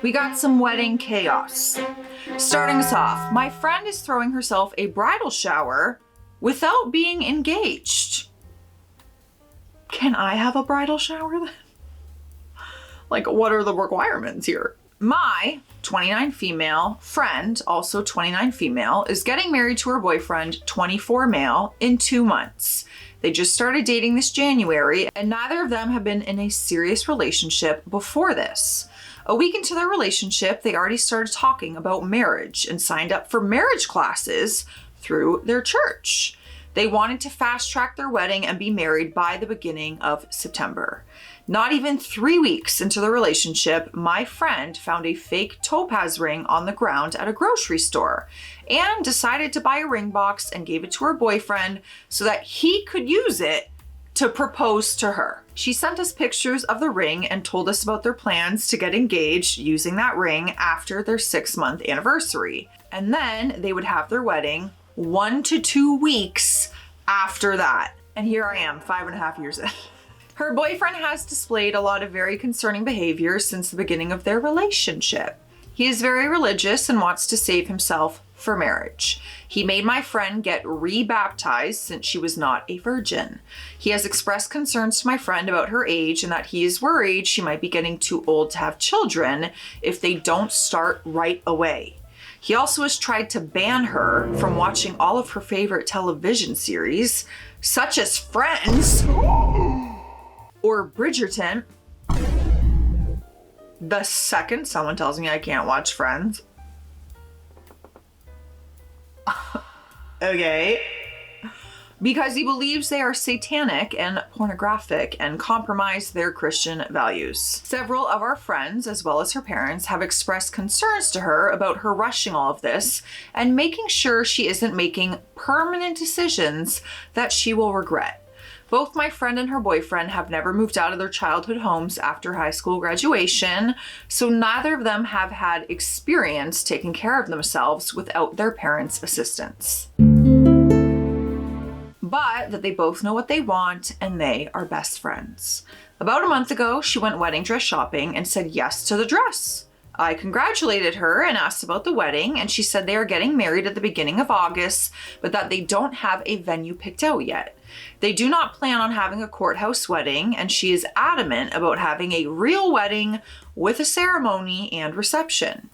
We got some wedding chaos. Starting us off, my friend is throwing herself a bridal shower without being engaged. Can I have a bridal shower then? Like, what are the requirements here? My 29 female friend, also 29 female, is getting married to her boyfriend, 24 male, in 2 months. They just started dating this January, and neither of them have been in a serious relationship before this. A week into their relationship, they already started talking about marriage and signed up for marriage classes through their church. They wanted to fast track their wedding and be married by the beginning of September. Not even 3 weeks into the relationship, my friend found a fake topaz ring on the ground at a grocery store and decided to buy a ring box and gave it to her boyfriend so that he could use it to propose to her. She sent us pictures of the ring and told us about their plans to get engaged using that ring after their 6-month anniversary. And then they would have their wedding 1 to 2 weeks after that. And here I am, 5.5 years in. Her boyfriend has displayed a lot of very concerning behavior since the beginning of their relationship. He is very religious and wants to save himself for marriage. He made my friend get re-baptized since she was not a virgin. He has expressed concerns to my friend about her age and that he is worried she might be getting too old to have children if they don't start right away. He also has tried to ban her from watching all of her favorite television series, such as Friends or Bridgerton. The second someone tells me I can't watch Friends. Okay. Because he believes they are satanic and pornographic and compromise their Christian values. Several of our friends, as well as her parents, have expressed concerns to her about her rushing all of this and making sure she isn't making permanent decisions that she will regret. Both my friend and her boyfriend have never moved out of their childhood homes after high school graduation, so neither of them have had experience taking care of themselves without their parents' assistance. But that they both know what they want and they are best friends. About a month ago, she went wedding dress shopping and said yes to the dress. I congratulated her and asked about the wedding, and she said they are getting married at the beginning of August, but that they don't have a venue picked out yet. They do not plan on having a courthouse wedding, and she is adamant about having a real wedding with a ceremony and reception.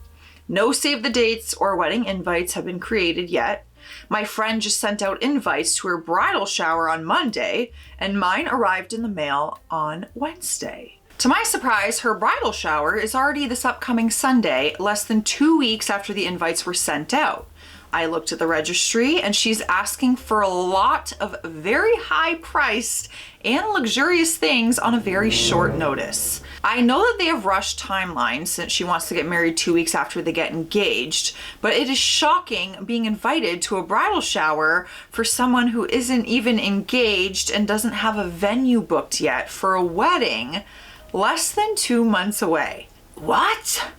No save the dates or wedding invites have been created yet. My friend just sent out invites to her bridal shower on Monday, and mine arrived in the mail on Wednesday. To my surprise, her bridal shower is already this upcoming Sunday, less than 2 weeks after the invites were sent out. I looked at the registry and she's asking for a lot of very high-priced and luxurious things on a very short notice. I know that they have rushed timelines since she wants to get married 2 weeks after they get engaged, but it is shocking being invited to a bridal shower for someone who isn't even engaged and doesn't have a venue booked yet for a wedding less than 2 months away. What?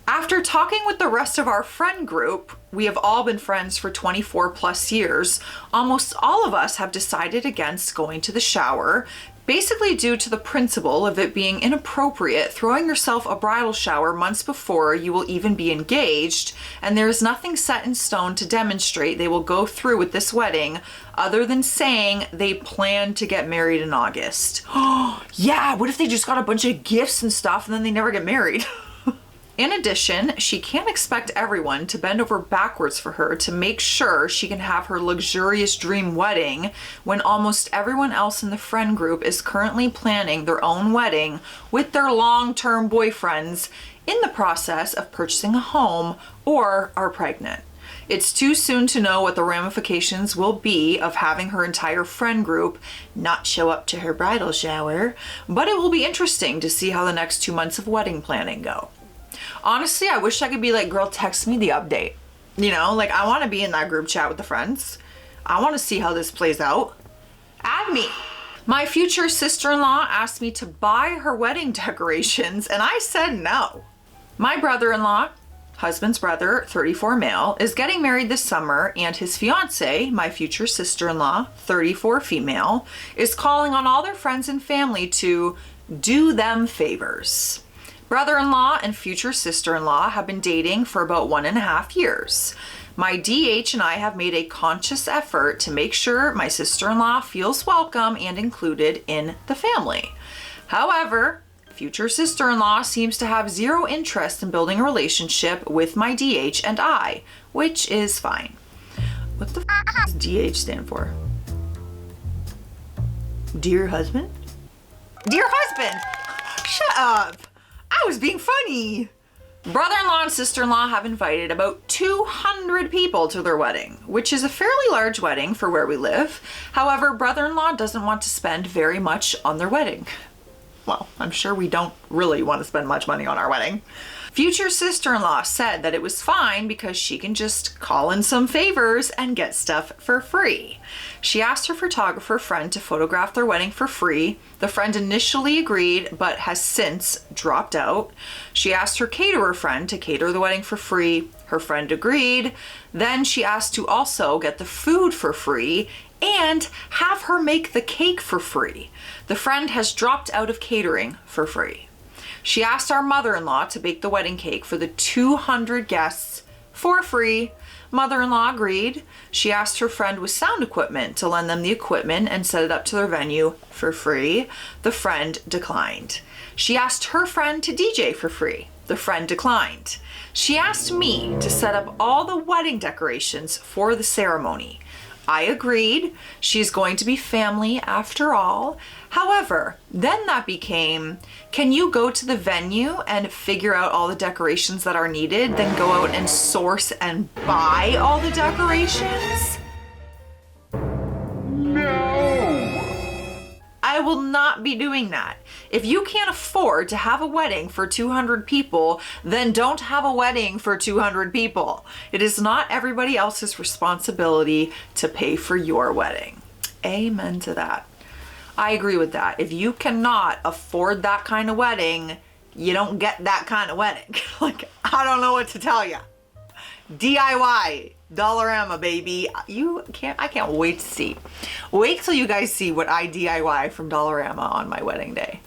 After talking with the rest of our friend group, we have all been friends for 24 plus years, almost all of us have decided against going to the shower, basically due to the principle of it being inappropriate throwing yourself a bridal shower months before you will even be engaged, and there is nothing set in stone to demonstrate they will go through with this wedding other than saying they plan to get married in August. Oh, yeah, what if they just got a bunch of gifts and stuff and then they never get married? In addition, she can't expect everyone to bend over backwards for her to make sure she can have her luxurious dream wedding when almost everyone else in the friend group is currently planning their own wedding with their long-term boyfriends in the process of purchasing a home or are pregnant. It's too soon to know what the ramifications will be of having her entire friend group not show up to her bridal shower, but it will be interesting to see how the next 2 months of wedding planning go. Honestly, I wish I could be like, girl, text me the update. You know, like I want to be in that group chat with the friends. I want to see how this plays out. Add me. My future sister-in-law asked me to buy her wedding decorations and I said no. My brother-in-law, husband's brother, 34 male, is getting married this summer and his fiance, my future sister-in-law, 34 female, is calling on all their friends and family to do them favors. Brother-in-law and future sister-in-law have been dating for about 1.5 years. My DH and I have made a conscious effort to make sure my sister-in-law feels welcome and included in the family. However, future sister-in-law seems to have zero interest in building a relationship with my DH and I, which is fine. What the does DH stand for? Dear husband? Dear husband! Shut up! I was being funny. Brother-in-law and sister-in-law have invited about 200 people to their wedding, which is a fairly large wedding for where we live. However, brother-in-law doesn't want to spend very much on their wedding. Well, I'm sure we don't really want to spend much money on our wedding. Future sister-in-law said that it was fine because she can just call in some favors and get stuff for free. She asked her photographer friend to photograph their wedding for free. The friend initially agreed, but has since dropped out. She asked her caterer friend to cater the wedding for free. Her friend agreed. Then she asked to also get the food for free and have her make the cake for free. The friend has dropped out of catering for free. She asked our mother-in-law to bake the wedding cake for the 200 guests for free. Mother-in-law agreed. She asked her friend with sound equipment to lend them the equipment and set it up to their venue for free. The friend declined. She asked her friend to DJ for free. The friend declined. She asked me to set up all the wedding decorations for the ceremony. I agreed. She's going to be family after all. However, then that became, can you go to the venue and figure out all the decorations that are needed, then go out and source and buy all the decorations? No! I will not be doing that. If you can't afford to have a wedding for 200 people, then don't have a wedding for 200 people. It is not everybody else's responsibility to pay for your wedding. Amen to that. I agree with that. If you cannot afford that kind of wedding, you don't get that kind of wedding. Like, I don't know what to tell you. DIY, Dollarama, baby. I can't wait to see. Wait till you guys see what I DIY from Dollarama on my wedding day.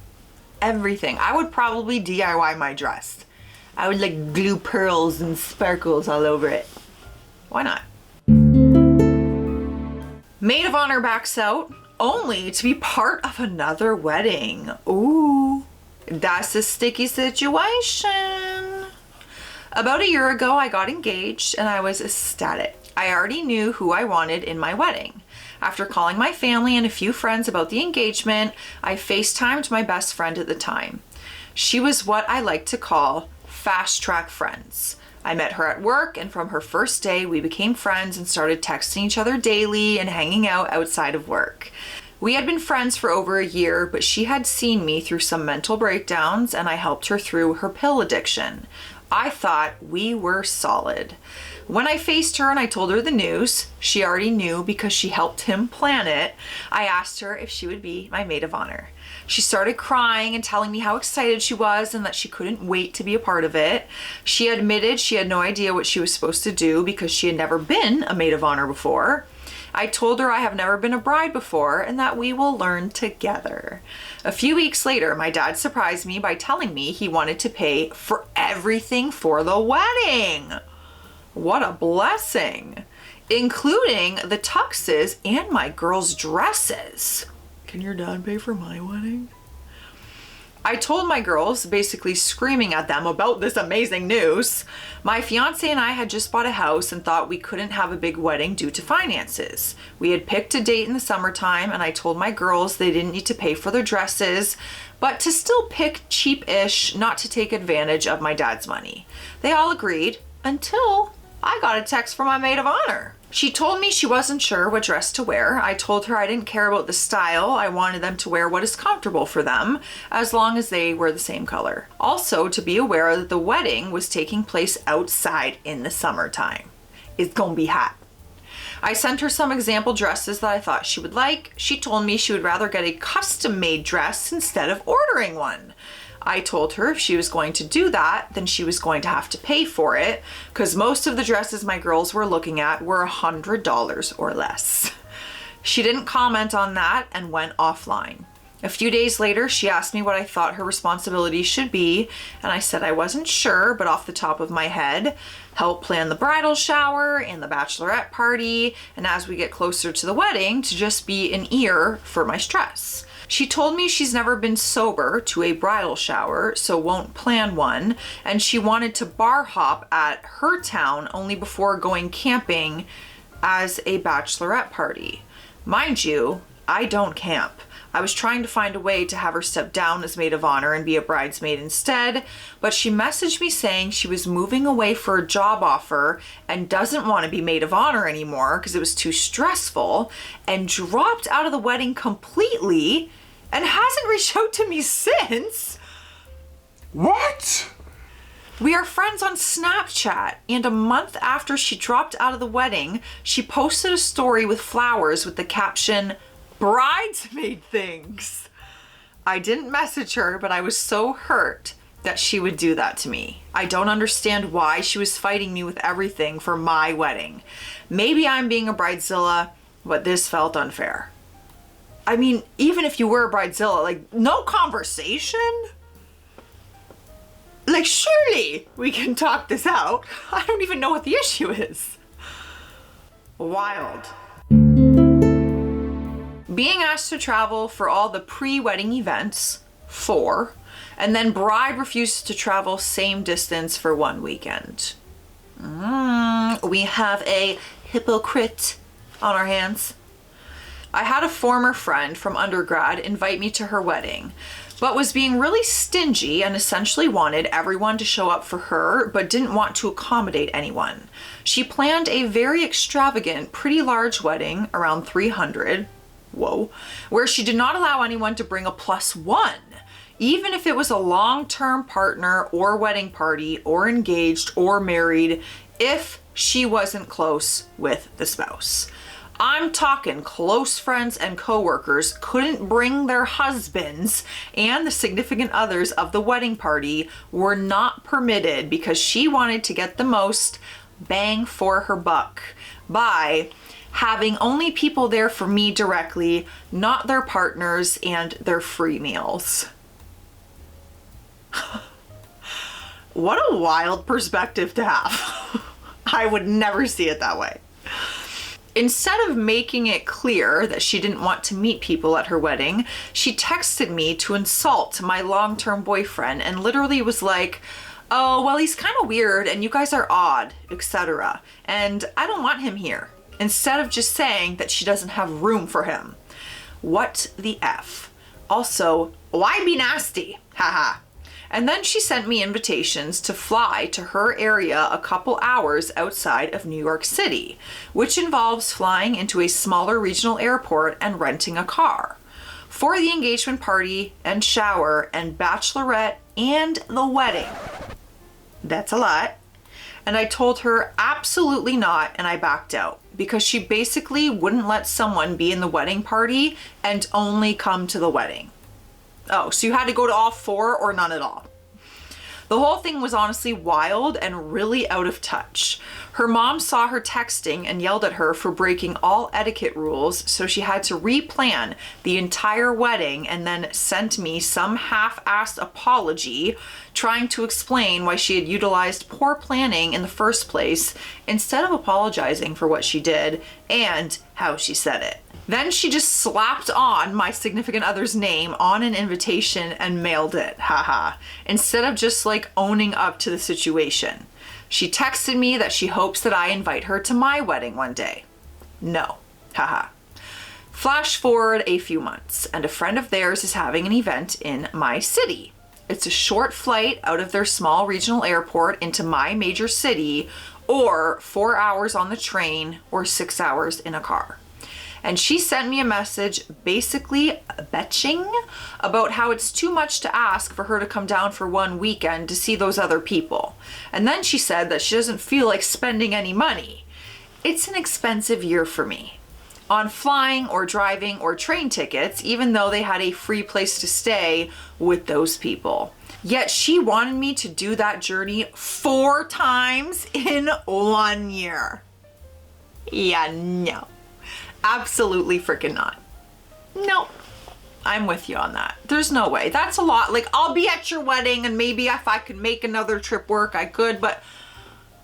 Everything. I would probably DIY my dress. I would like glue pearls and sparkles all over it. Why not? Maid of honor backs out only to be part of another wedding. Ooh, that's a sticky situation. About a year ago, I got engaged and I was ecstatic. I already knew who I wanted in my wedding. After calling my family and a few friends about the engagement, I FaceTimed my best friend at the time. She was what I like to call fast-track friends. I met her at work, and from her first day, we became friends and started texting each other daily and hanging out outside of work. We had been friends for over a year, but she had seen me through some mental breakdowns, and I helped her through her pill addiction. I thought we were solid. When I faced her and I told her the news, she already knew because she helped him plan it. I asked her if she would be my maid of honor. She started crying and telling me how excited she was and that she couldn't wait to be a part of it. She admitted she had no idea what she was supposed to do because she had never been a maid of honor before. I told her I have never been a bride before and that we will learn together. A few weeks later, my dad surprised me by telling me he wanted to pay for everything for the wedding. What a blessing, including the tuxes and my girls' dresses. Can your dad pay for my wedding? I told my girls, basically screaming at them about this amazing news. My fiance and I had just bought a house and thought we couldn't have a big wedding due to finances. We had picked a date in the summertime and I told my girls they didn't need to pay for their dresses, but to still pick cheap-ish, not to take advantage of my dad's money. They all agreed until I got a text from my maid of honor. She told me she wasn't sure what dress to wear. I told her I didn't care about the style. I wanted them to wear what is comfortable for them, as long as they were the same color. Also, to be aware that the wedding was taking place outside in the summertime. It's gonna be hot. I sent her some example dresses that I thought she would like. She told me she would rather get a custom-made dress instead of ordering one. I told her if she was going to do that, then she was going to have to pay for it, because most of the dresses my girls were looking at were $100 or less. She didn't comment on that and went offline. A few days later, she asked me what I thought her responsibilities should be, and I said I wasn't sure, but off the top of my head, help plan the bridal shower and the bachelorette party, and as we get closer to the wedding, to just be an ear for my stress. She told me she's never been sober to a bridal shower, so won't plan one, and she wanted to bar hop at her town only before going camping as a bachelorette party. Mind you, I don't camp. I was trying to find a way to have her step down as maid of honor and be a bridesmaid instead, but she messaged me saying she was moving away for a job offer and doesn't want to be maid of honor anymore because it was too stressful, and dropped out of the wedding completely and hasn't reached out to me since. What? We are friends on Snapchat, and a month after she dropped out of the wedding, she posted a story with flowers with the caption, "Bridesmaid things." I didn't message her, but I was so hurt that she would do that to me. I don't understand why she was fighting me with everything for my wedding. Maybe I'm being a bridezilla, but this felt unfair. I mean, even if you were a bridezilla, like, no conversation? Like, surely we can talk this out. I don't even know what the issue is. Wild. Being asked to travel for all the pre-wedding events, 4, and then bride refuses to travel same distance for one weekend. We have a hypocrite on our hands. I had a former friend from undergrad invite me to her wedding, but was being really stingy and essentially wanted everyone to show up for her, but didn't want to accommodate anyone. She planned a very extravagant, pretty large wedding, around 300, where she did not allow anyone to bring a +1, even if it was a long-term partner or wedding party or engaged or married, if she wasn't close with the spouse. I'm talking close friends and coworkers couldn't bring their husbands, and the significant others of the wedding party were not permitted because she wanted to get the most bang for her buck by having only people there for me directly, not their partners and their free meals. What a wild perspective to have. I would never see it that way. Instead of making it clear that she didn't want to meet people at her wedding, she texted me to insult my long-term boyfriend and literally was like, "Oh, well, he's kind of weird and you guys are odd, etc. And I don't want him here," instead of just saying that she doesn't have room for him. What the F? Also, why be nasty? Haha. And then she sent me invitations to fly to her area a couple hours outside of New York City, which involves flying into a smaller regional airport and renting a car for the engagement party and shower and bachelorette and the wedding. That's a lot. And I told her absolutely not, and I backed out because she basically wouldn't let someone be in the wedding party and only come to the wedding. Oh, so you had to go to all 4 or none at all. The whole thing was honestly wild and really out of touch. Her mom saw her texting and yelled at her for breaking all etiquette rules, so she had to replan the entire wedding and then sent me some half-assed apology trying to explain why she had utilized poor planning in the first place instead of apologizing for what she did and how she said it. Then she just slapped on my significant other's name on an invitation and mailed it, haha, instead of just like owning up to the situation. She texted me that she hopes that I invite her to my wedding one day. No, haha. Flash forward a few months, and a friend of theirs is having an event in my city. It's a short flight out of their small regional airport into my major city, or 4 hours on the train, or 6 hours in a car. And she sent me a message basically bitching about how it's too much to ask for her to come down for one weekend to see those other people. And then she said that she doesn't feel like spending any money. It's an expensive year for me on flying or driving or train tickets, even though they had a free place to stay with those people. Yet she wanted me to do that journey 4 times in 1 year. Yeah, no. Absolutely freaking not. Nope. I'm with you on that. There's no way. That's a lot. Like, I'll be at your wedding and maybe if I could make another trip work, I could, but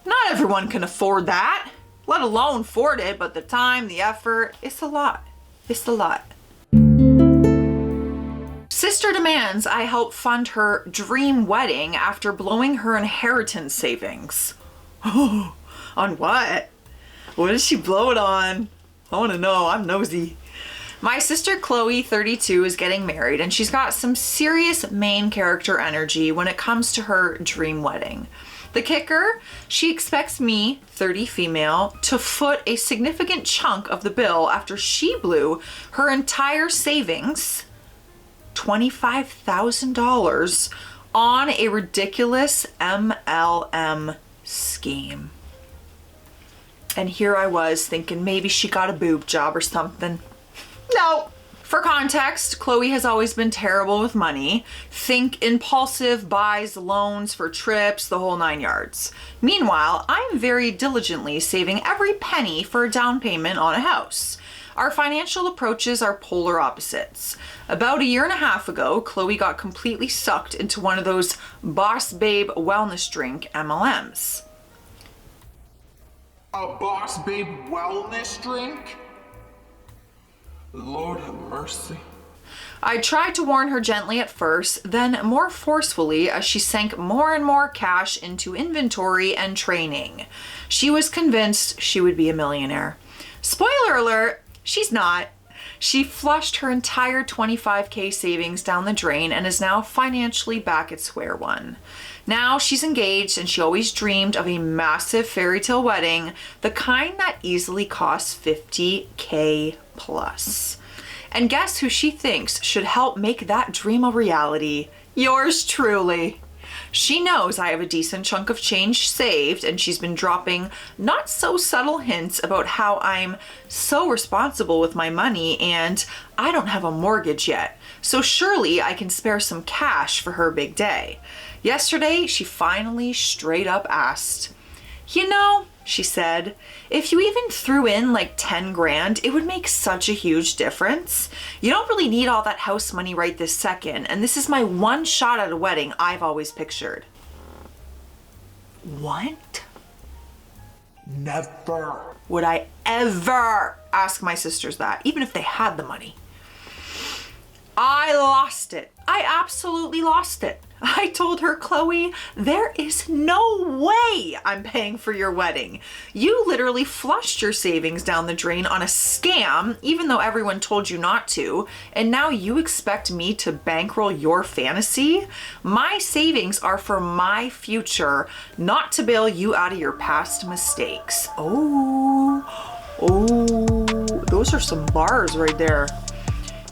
not everyone can afford that, let alone afford it, but the time, the effort, it's a lot. It's a lot. Sister demands I help fund her dream wedding after blowing her inheritance savings. Oh, on what? What did she blow it on? I want to know. I'm nosy. My sister Chloe, 32, is getting married and she's got some serious main character energy when it comes to her dream wedding. The kicker, she expects me, 30 female, to foot a significant chunk of the bill after she blew her entire savings, $25,000, on a ridiculous MLM scheme. And here I was thinking maybe she got a boob job or something. No. For context, Chloe has always been terrible with money. Think impulsive buys, loans for trips, the whole 9 yards. Meanwhile, I'm very diligently saving every penny for a down payment on a house. Our financial approaches are polar opposites. About a year and a half ago, Chloe got completely sucked into one of those Boss Babe wellness drink MLMs. A Boss Babe wellness drink? Lord have mercy. I tried to warn her gently at first, then more forcefully as she sank more and more cash into inventory and training. She was convinced she would be a millionaire. Spoiler alert, she's not. She flushed her entire $25K savings down the drain and is now financially back at square one. Now she's engaged and she always dreamed of a massive fairy tale wedding, the kind that easily costs $50K plus. And guess who she thinks should help make that dream a reality? Yours truly. She knows I have a decent chunk of change saved and she's been dropping not so subtle hints about how I'm so responsible with my money and I don't have a mortgage yet. So surely I can spare some cash for her big day. Yesterday, she finally straight up asked, "You know," she said, "if you even threw in like 10 grand, it would make such a huge difference. You don't really need all that house money right this second, and this is my one shot at a wedding I've always pictured." What? Never. Would I ever ask my sisters that, even if they had the money? I lost it. I absolutely lost it. I told her, "Chloe, there is no way I'm paying for your wedding. You literally flushed your savings down the drain on a scam, even though everyone told you not to, and now you expect me to bankroll your fantasy? My savings are for my future, not to bail you out of your past mistakes." Oh, those are some bars right there.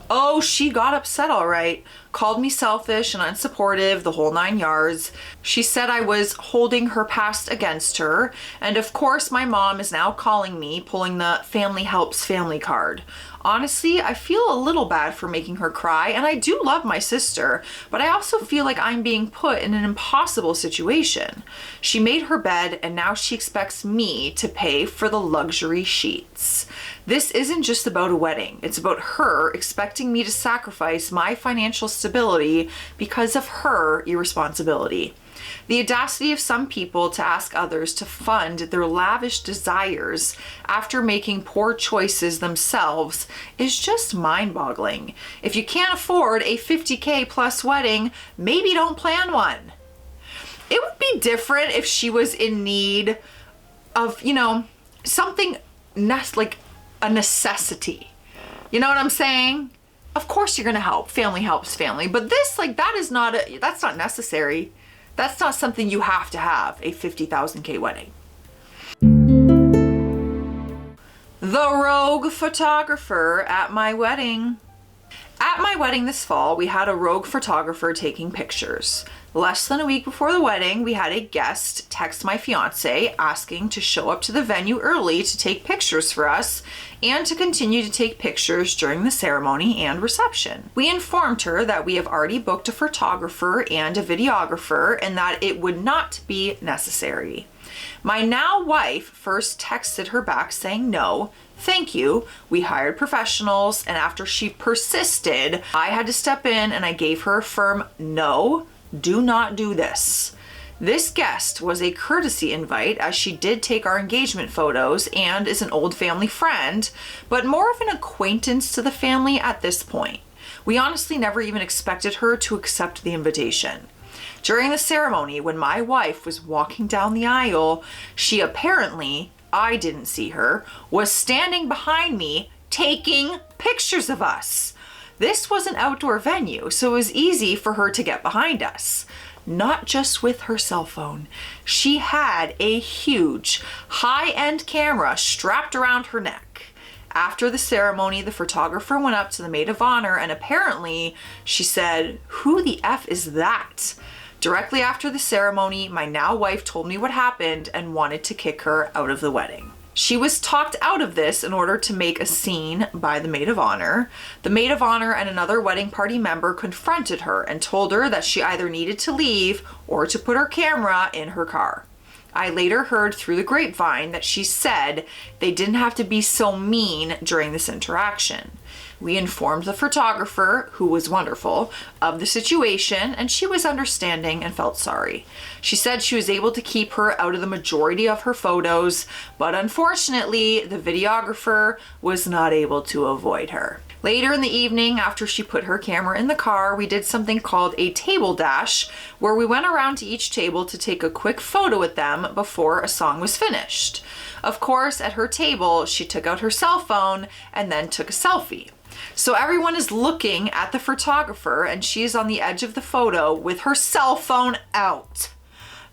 Oh, she got upset all right. Called me selfish and unsupportive, the whole 9 yards. She said I was holding her past against her. And of course, my mom is now calling me, pulling the family helps family card. Honestly, I feel a little bad for making her cry, and I do love my sister, but I also feel like I'm being put in an impossible situation. She made her bed, and now she expects me to pay for the luxury sheets. This isn't just about a wedding. It's about her expecting me to sacrifice my financial stability because of her irresponsibility. The audacity of some people to ask others to fund their lavish desires after making poor choices themselves is just mind-boggling. If you can't afford a $50K plus wedding, maybe don't plan one. It would be different if she was in need of, something like a necessity. You know what I'm saying? Of course you're gonna help. Family helps family. But this, that's not necessary. That's not something you have to have, a $50,000K wedding. The rogue photographer at my wedding. At my wedding this fall, we had a rogue photographer taking pictures. Less than a week before the wedding, we had a guest text my fiance asking to show up to the venue early to take pictures for us and to continue to take pictures during the ceremony and reception. We informed her that we have already booked a photographer and a videographer and that it would not be necessary. My now wife first texted her back saying no, thank you, we hired professionals, and after she persisted, I had to step in and I gave her a firm no, do not do this. This guest was a courtesy invite as she did take our engagement photos and is an old family friend, but more of an acquaintance to the family at this point. We honestly never even expected her to accept the invitation. During the ceremony, when my wife was walking down the aisle, she apparently, I didn't see her, was standing behind me taking pictures of us. This was an outdoor venue, so it was easy for her to get behind us. Not just with her cell phone. She had a huge, high-end camera strapped around her neck. After the ceremony, the photographer went up to the maid of honor and apparently she said, "Who the F is that?" Directly after the ceremony, my now wife told me what happened and wanted to kick her out of the wedding. She was talked out of this in order to make a scene by the maid of honor. The maid of honor and another wedding party member confronted her and told her that she either needed to leave or to put her camera in her car. I later heard through the grapevine that she said they didn't have to be so mean during this interaction. We informed the photographer, who was wonderful, of the situation, and she was understanding and felt sorry. She said she was able to keep her out of the majority of her photos, but unfortunately, the videographer was not able to avoid her. Later in the evening, after she put her camera in the car, we did something called a table dash, where we went around to each table to take a quick photo with them before a song was finished. Of course, at her table, she took out her cell phone and then took a selfie. So everyone is looking at the photographer and she's on the edge of the photo with her cell phone out.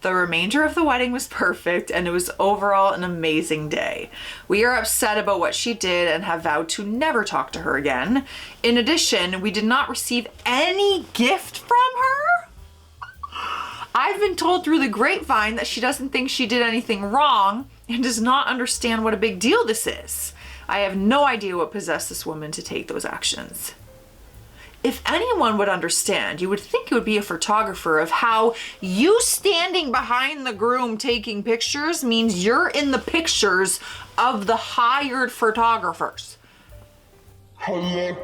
The remainder of the wedding was perfect and it was overall an amazing day. We are upset about what she did and have vowed to never talk to her again. In addition, we did not receive any gift from her. I've been told through the grapevine that she doesn't think she did anything wrong and does not understand what a big deal this is. I have no idea what possessed this woman to take those actions. If anyone would understand, you would think it would be a photographer of how you standing behind the groom taking pictures means you're in the pictures of the hired photographers. Hello.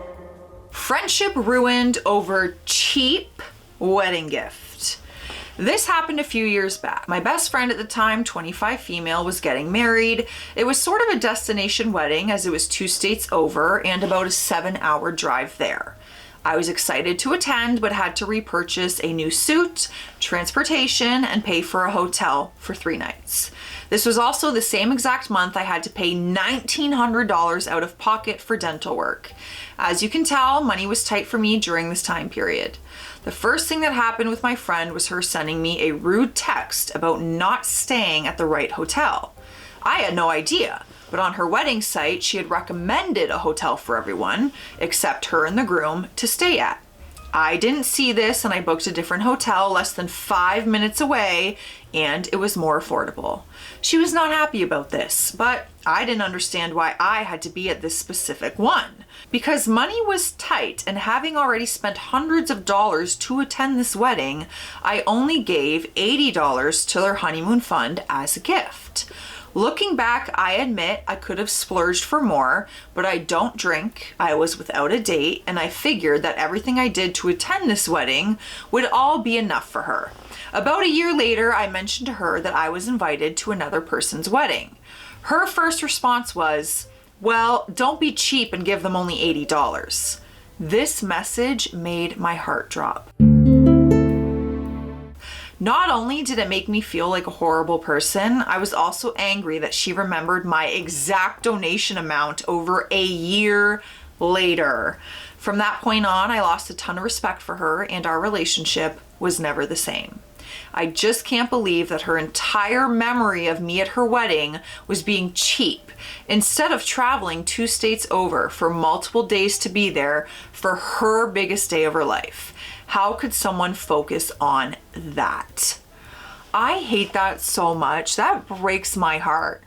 Friendship ruined over cheap wedding gift. This happened a few years back. My best friend at the time, 25 female, was getting married. It was sort of a destination wedding as it was 2 states over and about a 7-hour drive there. I was excited to attend but had to repurchase a new suit, transportation, and pay for a hotel for 3 nights. This was also the same exact month I had to pay $1,900 out of pocket for dental work. As you can tell, money was tight for me during this time period. The first thing that happened with my friend was her sending me a rude text about not staying at the right hotel. I had no idea, but on her wedding site, she had recommended a hotel for everyone, except her and the groom, to stay at. I didn't see this and I booked a different hotel less than 5 minutes away and it was more affordable. She was not happy about this, but I didn't understand why I had to be at this specific one. Because money was tight and having already spent hundreds of dollars to attend this wedding, I only gave $80 to their honeymoon fund as a gift. Looking back, I admit I could have splurged for more, but I don't drink, I was without a date, and I figured that everything I did to attend this wedding would all be enough for her. About a year later, I mentioned to her that I was invited to another person's wedding. Her first response was, "Well, don't be cheap and give them only $80. This message made my heart drop. Not only did it make me feel like a horrible person, I was also angry that she remembered my exact donation amount over a year later. From that point on, I lost a ton of respect for her and our relationship was never the same. I just can't believe that her entire memory of me at her wedding was being cheap instead of traveling 2 states over for multiple days to be there for her biggest day of her life. How could someone focus on that? I hate that so much. That breaks my heart.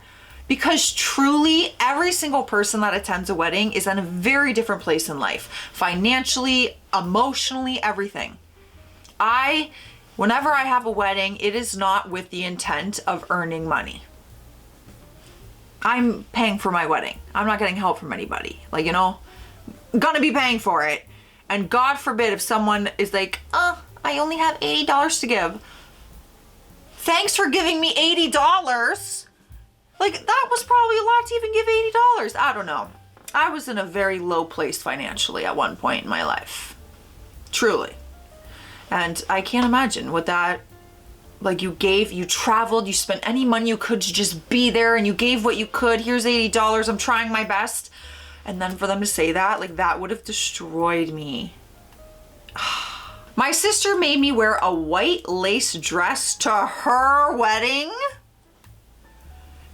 Because truly, every single person that attends a wedding is in a very different place in life. Financially, emotionally, everything. Whenever I have a wedding, it is not with the intent of earning money. I'm paying for my wedding. I'm not getting help from anybody. Like, I'm gonna be paying for it. And God forbid if someone is like, I only have $80 to give. Thanks for giving me $80. Like, that was probably a lot to even give $80. I don't know. I was in a very low place financially at one point in my life. Truly. And I can't imagine what that, like, you traveled, you spent any money you could to just be there, and you gave what you could. Here's $80. I'm trying my best. And then for them to say that, like, that would have destroyed me. My sister made me wear a white lace dress to her wedding.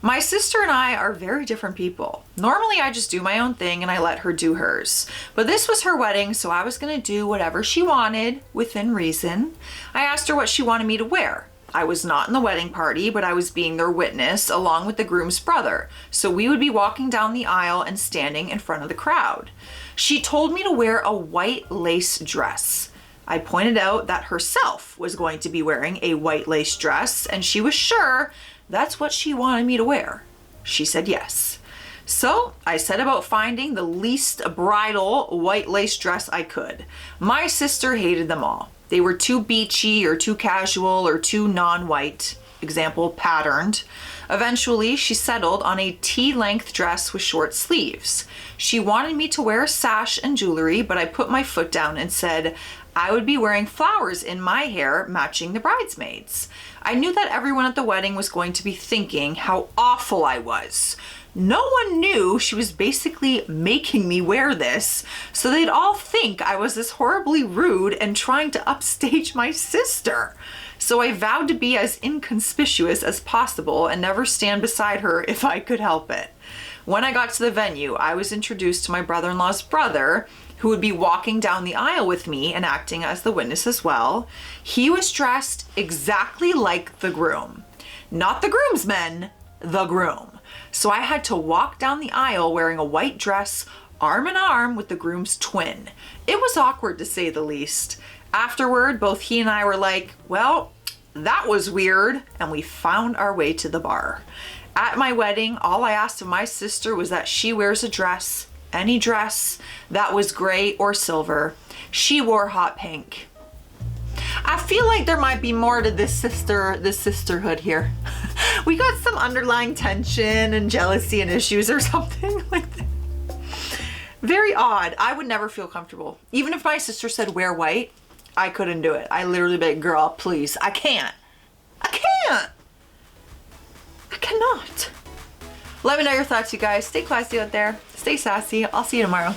My sister and I are very different people. Normally I just do my own thing and I let her do hers. But this was her wedding, so I was gonna do whatever she wanted within reason. I asked her what she wanted me to wear. I was not in the wedding party, but I was being their witness along with the groom's brother. So we would be walking down the aisle and standing in front of the crowd. She told me to wear a white lace dress. I pointed out that herself was going to be wearing a white lace dress, and she was sure that's what she wanted me to wear. She said yes. So I set about finding the least bridal white lace dress I could. My sister hated them all. They were too beachy or too casual or too non-white, example, patterned. Eventually, she settled on a T-length dress with short sleeves. She wanted me to wear a sash and jewelry, but I put my foot down and said I would be wearing flowers in my hair matching the bridesmaids. I knew that everyone at the wedding was going to be thinking how awful I was. No one knew she was basically making me wear this, so they'd all think I was this horribly rude and trying to upstage my sister. So I vowed to be as inconspicuous as possible and never stand beside her if I could help it. When I got to the venue, I was introduced to my brother-in-law's brother, who would be walking down the aisle with me and acting as the witness as well. He was dressed exactly like the groom. Not the groomsmen, the groom. So I had to walk down the aisle wearing a white dress, arm in arm with the groom's twin. It was awkward to say the least. Afterward, both he and I were like, well, that was weird, and we found our way to the bar. At my wedding, all I asked of my sister was that she wears a dress, any dress that was gray or silver. She wore hot pink. I feel like there might be more to this sisterhood here. We got some underlying tension and jealousy and issues or something like that. Very odd. I would never feel comfortable. Even if my sister said wear white, I couldn't do it. I literally be like, girl, please, I can't. I cannot. Let me know your thoughts, you guys. Stay classy out there. Stay sassy. I'll see you tomorrow.